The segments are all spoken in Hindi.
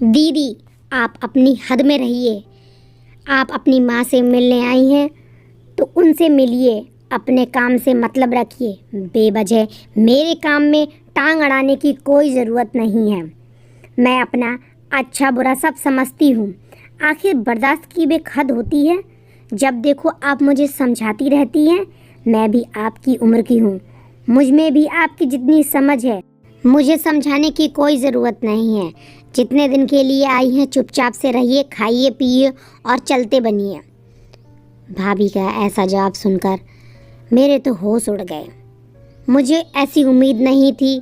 दीदी, आप अपनी हद में रहिए। आप अपनी माँ से मिलने आई हैं तो उनसे मिलिए, अपने काम से मतलब रखिए। बेवजह मेरे काम में टांग अड़ाने की कोई ज़रूरत नहीं है। मैं अपना अच्छा बुरा सब समझती हूँ। आखिर बर्दाश्त की भी एक हद होती है। जब देखो आप मुझे समझाती रहती हैं। मैं भी आपकी उम्र की हूँ, मुझ में भी आपकी जितनी समझ है। मुझे समझाने की कोई ज़रूरत नहीं है। जितने दिन के लिए आई हैं चुपचाप से रहिए, खाइए पिए और चलते बनिए। भाभी का ऐसा जवाब सुनकर मेरे तो होश उड़ गए। मुझे ऐसी उम्मीद नहीं थी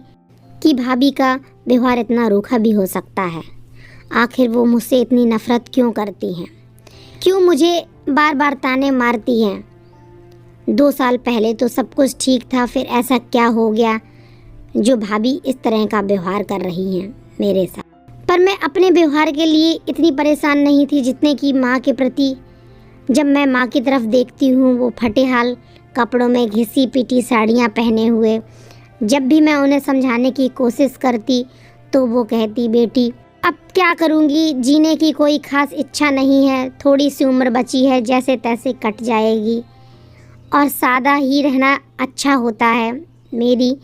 कि भाभी का व्यवहार इतना रूखा भी हो सकता है। आखिर वो मुझसे इतनी नफ़रत क्यों करती हैं? क्यों मुझे बार बार ताने मारती हैं? 2 साल पहले तो सब कुछ ठीक था, फिर ऐसा क्या हो गया जो भाभी इस तरह का व्यवहार कर रही हैं मेरे साथ? पर मैं अपने व्यवहार के लिए इतनी परेशान नहीं थी जितने कि माँ के प्रति। जब मैं माँ की तरफ देखती हूँ, वो फटे हाल कपड़ों में घिसी पिटी साड़ियाँ पहने हुए, जब भी मैं उन्हें समझाने की कोशिश करती तो वो कहती, बेटी अब क्या करूँगी, जीने की कोई ख़ास इच्छा नहीं है, थोड़ी सी उम्र बची है, जैसे तैसे कट जाएगी और सादा ही रहना अच्छा होता है। मेरी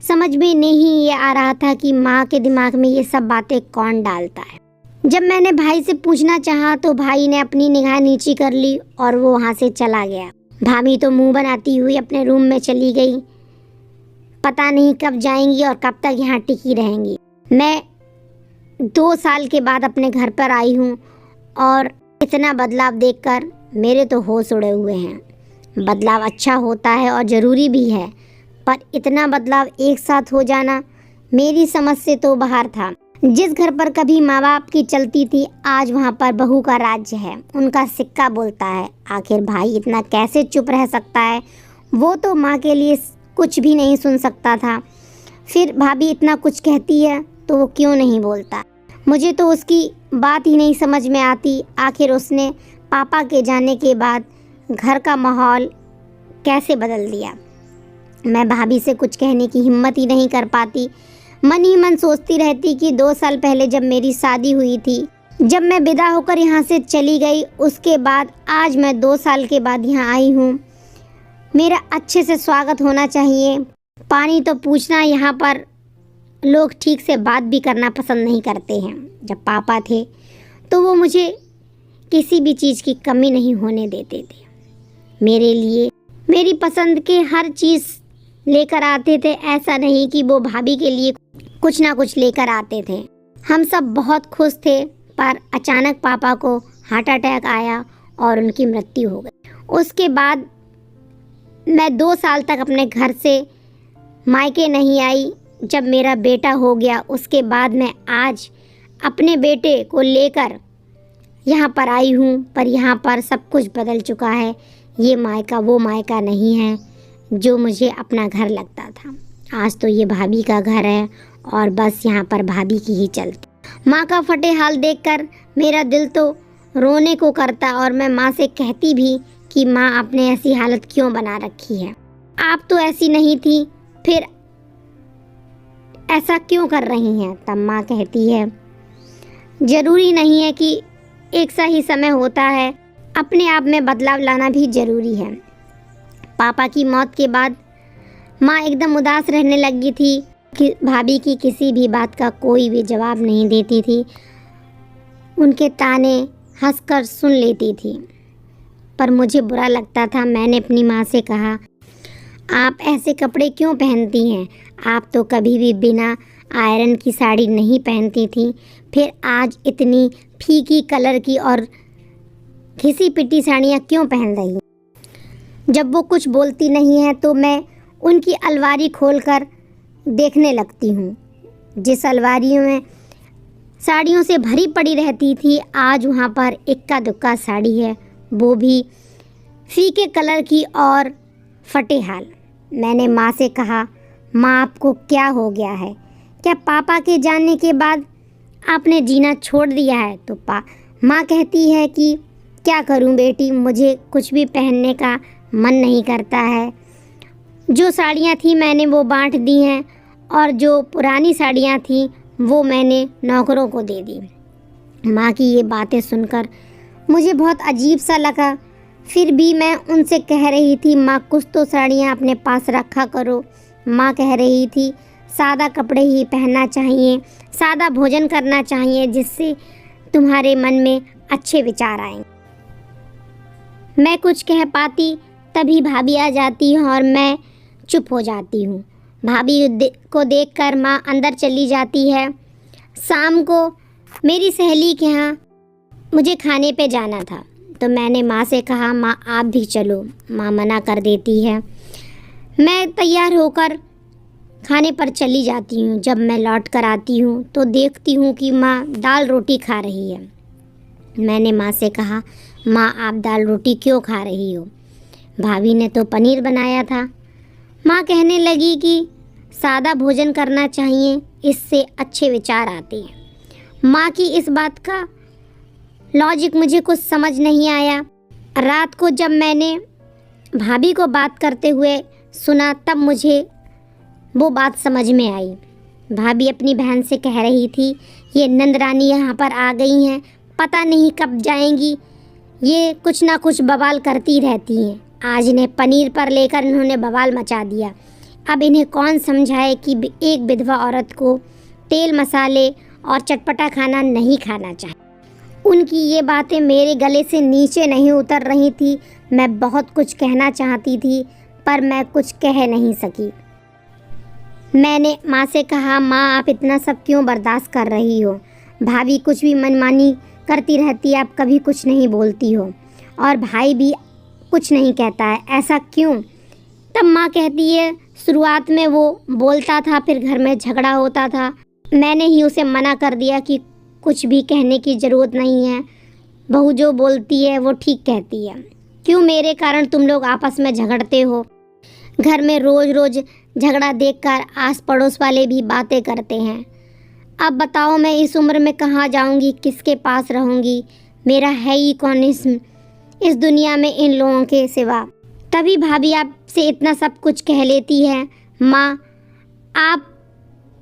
समझ में नहीं ये आ रहा था कि माँ के दिमाग में ये सब बातें कौन डालता है। जब मैंने भाई से पूछना चाहा तो भाई ने अपनी निगाह नीची कर ली और वो वहाँ से चला गया। भाभी तो मुंह बनाती हुई अपने रूम में चली गई। पता नहीं कब जाएंगी और कब तक यहाँ टिकी रहेंगी। मैं 2 साल के बाद अपने घर पर आई हूँ और इतना बदलाव देखकर मेरे तो होश उड़े हुए हैं। बदलाव अच्छा होता है और ज़रूरी भी है, पर इतना बदलाव एक साथ हो जाना मेरी समझ से तो बाहर था। जिस घर पर कभी माँ बाप की चलती थी, आज वहाँ पर बहू का राज्य है, उनका सिक्का बोलता है। आखिर भाई इतना कैसे चुप रह सकता है? वो तो माँ के लिए कुछ भी नहीं सुन सकता था। फिर भाभी इतना कुछ कहती है तो वो क्यों नहीं बोलता? मुझे तो उसकी बात ही नहीं समझ में आती। आखिर उसने पापा के जाने के बाद घर का माहौल कैसे बदल दिया। मैं भाभी से कुछ कहने की हिम्मत ही नहीं कर पाती। मन ही मन सोचती रहती कि 2 साल पहले जब मेरी शादी हुई थी, जब मैं विदा होकर यहाँ से चली गई, उसके बाद आज मैं 2 साल के बाद यहाँ आई हूँ। मेरा अच्छे से स्वागत होना चाहिए। पानी तो पूछना, यहाँ पर लोग ठीक से बात भी करना पसंद नहीं करते हैं। जब पापा थे तो वो मुझे किसी भी चीज़ की कमी नहीं होने देते थे। मेरे लिए मेरी पसंद के हर चीज़ लेकर आते थे। ऐसा नहीं कि वो भाभी के लिए कुछ ना कुछ लेकर आते थे। हम सब बहुत खुश थे, पर अचानक पापा को हार्ट अटैक आया और उनकी मृत्यु हो गई। उसके बाद मैं 2 साल तक अपने घर से मायके नहीं आई। जब मेरा बेटा हो गया, उसके बाद मैं आज अपने बेटे को लेकर यहाँ पर आई हूँ, पर यहाँ पर सब कुछ बदल चुका है। ये मायका वो मायका नहीं है जो मुझे अपना घर लगता था। आज तो ये भाभी का घर है और बस यहाँ पर भाभी की ही चलती। माँ का फटे हाल देखकर मेरा दिल तो रोने को करता और मैं माँ से कहती भी कि माँ आपने ऐसी हालत क्यों बना रखी है, आप तो ऐसी नहीं थी, फिर ऐसा क्यों कर रही हैं? तब माँ कहती है, ज़रूरी नहीं है कि एक सा ही समय होता है, अपने आप में बदलाव लाना भी ज़रूरी है। पापा की मौत के बाद माँ एकदम उदास रहने लगी थी कि भाभी की किसी भी बात का कोई भी जवाब नहीं देती थी। उनके ताने हंसकर सुन लेती थी, पर मुझे बुरा लगता था। मैंने अपनी माँ से कहा, आप ऐसे कपड़े क्यों पहनती हैं? आप तो कभी भी बिना आयरन की साड़ी नहीं पहनती थी, फिर आज इतनी फीकी कलर की और घिसी पिटी साड़ियाँ क्यों पहन रही? जब वो कुछ बोलती नहीं है तो मैं उनकी अलमारी खोलकर देखने लगती हूँ। जिस अलमारी में साड़ियों से भरी पड़ी रहती थी, आज वहाँ पर इक्का दुक्का साड़ी है, वो भी फीके कलर की और फटे हाल। मैंने माँ से कहा, माँ आपको क्या हो गया है? क्या पापा के जाने के बाद आपने जीना छोड़ दिया है? तो माँ कहती है कि क्या करूँ बेटी, मुझे कुछ भी पहनने का मन नहीं करता है। जो साड़ियाँ थी मैंने वो बांट दी हैं और जो पुरानी साड़ियाँ थी वो मैंने नौकरों को दे दी। माँ की ये बातें सुनकर मुझे बहुत अजीब सा लगा। फिर भी मैं उनसे कह रही थी, माँ कुछ तो साड़ियाँ अपने पास रखा करो। माँ कह रही थी सादा कपड़े ही पहनना चाहिए, सादा भोजन करना चाहिए, जिससे तुम्हारे मन में अच्छे विचार आएंगे। मैं कुछ कह पाती तभी भाभी आ जाती है और मैं चुप हो जाती हूँ। भाभी को देखकर माँ अंदर चली जाती है। शाम को मेरी सहेली के यहाँ मुझे खाने पे जाना था, तो मैंने माँ से कहा, माँ आप भी चलो। माँ मना कर देती है। मैं तैयार होकर खाने पर चली जाती हूँ। जब मैं लौट कर आती हूँ तो देखती हूँ कि माँ दाल रोटी खा रही है। मैंने माँ से कहा, माँ आप दाल रोटी क्यों खा रही हो? भाभी ने तो पनीर बनाया था। माँ कहने लगी कि सादा भोजन करना चाहिए, इससे अच्छे विचार आते हैं। माँ की इस बात का लॉजिक मुझे कुछ समझ नहीं आया। रात को जब मैंने भाभी को बात करते हुए सुना तब मुझे वो बात समझ में आई। भाभी अपनी बहन से कह रही थी, ये नंदरानी यहाँ पर आ गई हैं, पता नहीं कब जाएंगी, ये कुछ ना कुछ बवाल करती रहती हैं। आज इन्हें पनीर पर लेकर इन्होंने बवाल मचा दिया। अब इन्हें कौन समझाए कि एक विधवा औरत को तेल मसाले और चटपटा खाना नहीं खाना चाहिए। उनकी ये बातें मेरे गले से नीचे नहीं उतर रही थी। मैं बहुत कुछ कहना चाहती थी पर मैं कुछ कह नहीं सकी। मैंने माँ से कहा, माँ आप इतना सब क्यों बर्दाश्त कर रही हो? भाभी कुछ भी मनमानी करती रहती है, आप कभी कुछ नहीं बोलती हो, और भाई भी कुछ नहीं कहता है, ऐसा क्यों? तब माँ कहती है, शुरुआत में वो बोलता था, फिर घर में झगड़ा होता था, मैंने ही उसे मना कर दिया कि कुछ भी कहने की ज़रूरत नहीं है, बहू जो बोलती है वो ठीक कहती है। क्यों मेरे कारण तुम लोग आपस में झगड़ते हो? घर में रोज़ रोज़ झगड़ा देखकर आस पड़ोस वाले भी बातें करते हैं। अब बताओ मैं इस उम्र में कहाँ जाऊँगी, किसके पास रहूँगी? मेरा है ही कौन इस दुनिया में इन लोगों के सिवा? तभी भाभी आपसे इतना सब कुछ कह लेती है। माँ आप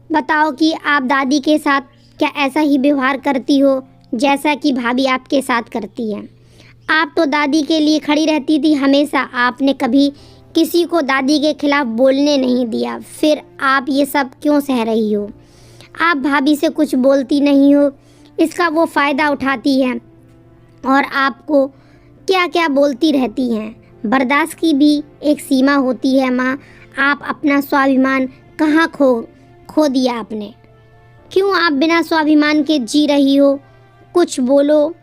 बताओ कि आप दादी के साथ क्या ऐसा ही व्यवहार करती हो जैसा कि भाभी आपके साथ करती है? आप तो दादी के लिए खड़ी रहती थी हमेशा, आपने कभी किसी को दादी के खिलाफ बोलने नहीं दिया, फिर आप ये सब क्यों सह रही हो? आप भाभी से कुछ बोलती नहीं हो, इसका वो फ़ायदा उठाती है और आपको क्या क्या बोलती रहती हैं। बर्दाश्त की भी एक सीमा होती है माँ। आप अपना स्वाभिमान कहाँ खो दिया आपने? क्यों आप बिना स्वाभिमान के जी रही हो? कुछ बोलो,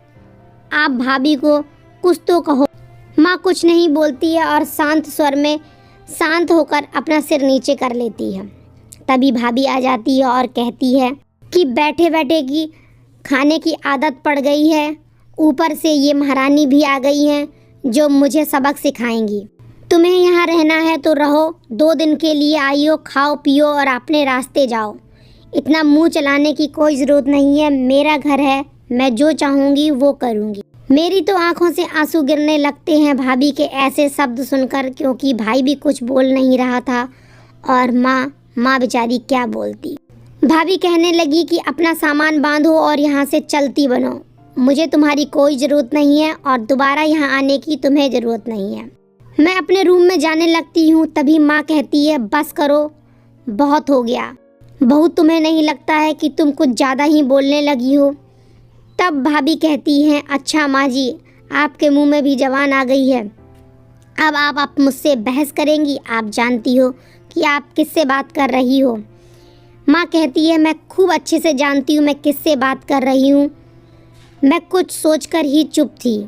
आप भाभी को कुछ तो कहो। माँ कुछ नहीं बोलती है और शांत स्वर में शांत होकर अपना सिर नीचे कर लेती है। तभी भाभी आ जाती है और कहती है कि बैठे बैठे की खाने की आदत पड़ गई है, ऊपर से ये महारानी भी आ गई हैं जो मुझे सबक सिखाएंगी। तुम्हें यहाँ रहना है तो रहो, 2 दिन के लिए आई हो, खाओ पियो और अपने रास्ते जाओ। इतना मुंह चलाने की कोई ज़रूरत नहीं है, मेरा घर है, मैं जो चाहूँगी वो करूँगी। मेरी तो आंखों से आंसू गिरने लगते हैं भाभी के ऐसे शब्द सुनकर, क्योंकि भाई भी कुछ बोल नहीं रहा था और माँ बेचारी क्या बोलती। भाभी कहने लगी कि अपना सामान बांधो और यहाँ से चलती बनो, मुझे तुम्हारी कोई ज़रूरत नहीं है और दोबारा यहाँ आने की तुम्हें ज़रूरत नहीं है। मैं अपने रूम में जाने लगती हूँ। तभी माँ कहती है, बस करो, बहुत हो गया। बहू तुम्हें नहीं लगता है कि तुम कुछ ज़्यादा ही बोलने लगी हो? तब भाभी कहती हैं, अच्छा माँ जी, आपके मुंह में भी जबान आ गई है, अब आप मुझसे बहस करेंगी? आप जानती हो कि आप किससे बात कर रही हो? माँ कहती है, मैं खूब अच्छे से जानती हूँ मैं किससे बात कर रही हूँ। मैं कुछ सोचकर ही चुप थी।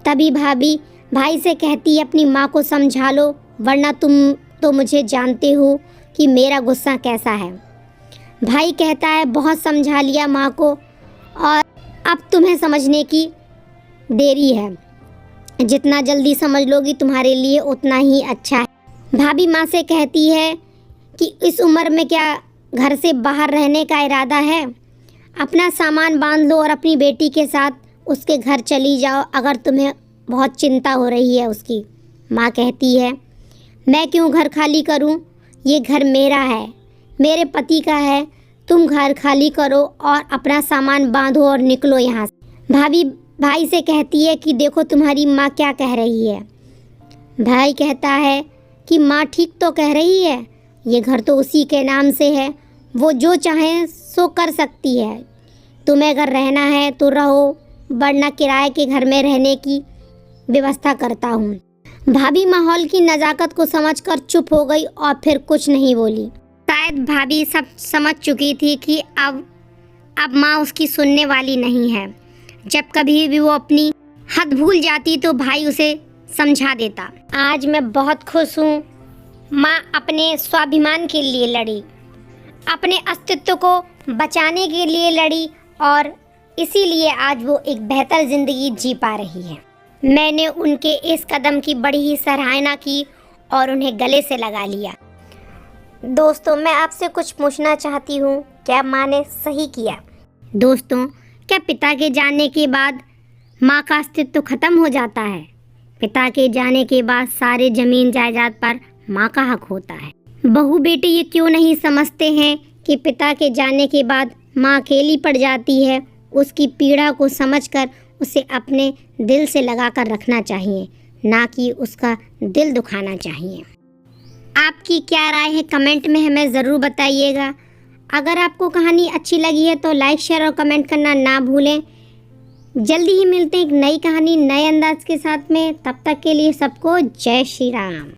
तभी भाभी भाई से कहती है, अपनी माँ को समझा लो, वरना तुम तो मुझे जानते हो कि मेरा गुस्सा कैसा है। भाई कहता है, बहुत समझा लिया माँ को और अब तुम्हें समझने की देरी है, जितना जल्दी समझ लोगी तुम्हारे लिए उतना ही अच्छा है। भाभी माँ से कहती है कि इस उम्र में क्या घर से बाहर रहने का इरादा है? अपना सामान बांध लो और अपनी बेटी के साथ उसके घर चली जाओ, अगर तुम्हें बहुत चिंता हो रही है उसकी। माँ कहती है, मैं क्यों घर खाली करूँ? ये घर मेरा है, मेरे पति का है, तुम घर खाली करो और अपना सामान बांधो और निकलो यहाँ से। भाभी भाई से कहती है कि देखो तुम्हारी माँ क्या कह रही है। भाई कहता है कि माँ ठीक तो कह रही है, ये घर तो उसी के नाम से है, वो जो चाहे सो कर सकती है। तुम्हें अगर रहना है तो रहो, वरना किराए के घर में रहने की व्यवस्था करता हूँ। भाभी माहौल की नज़ाकत को समझकर चुप हो गई और फिर कुछ नहीं बोली। शायद भाभी सब समझ चुकी थी कि अब माँ उसकी सुनने वाली नहीं है। जब कभी भी वो अपनी हद भूल जाती तो भाई उसे समझा देता। आज मैं बहुत खुश हूँ। माँ अपने स्वाभिमान के लिए लड़ी, अपने अस्तित्व को बचाने के लिए लड़ी और इसीलिए आज वो एक बेहतर ज़िंदगी जी पा रही है। मैंने उनके इस कदम की बड़ी ही सराहना की और उन्हें गले से लगा लिया। दोस्तों, मैं आपसे कुछ पूछना चाहती हूँ, क्या माँ ने सही किया? दोस्तों, क्या पिता के जाने के बाद माँ का अस्तित्व खत्म हो जाता है? पिता के जाने के बाद सारे ज़मीन जायदाद पर माँ का हक होता है। बहू बेटे ये क्यों नहीं समझते हैं कि पिता के जाने के बाद माँ अकेली पड़ जाती है। उसकी पीड़ा को समझकर उसे अपने दिल से लगा कर रखना चाहिए, ना कि उसका दिल दुखाना चाहिए। आपकी क्या राय है कमेंट में हमें ज़रूर बताइएगा। अगर आपको कहानी अच्छी लगी है तो लाइक शेयर और कमेंट करना ना भूलें। जल्दी ही मिलते हैं एक नई कहानी नए अंदाज के साथ में। तब तक के लिए सबको जय श्री राम।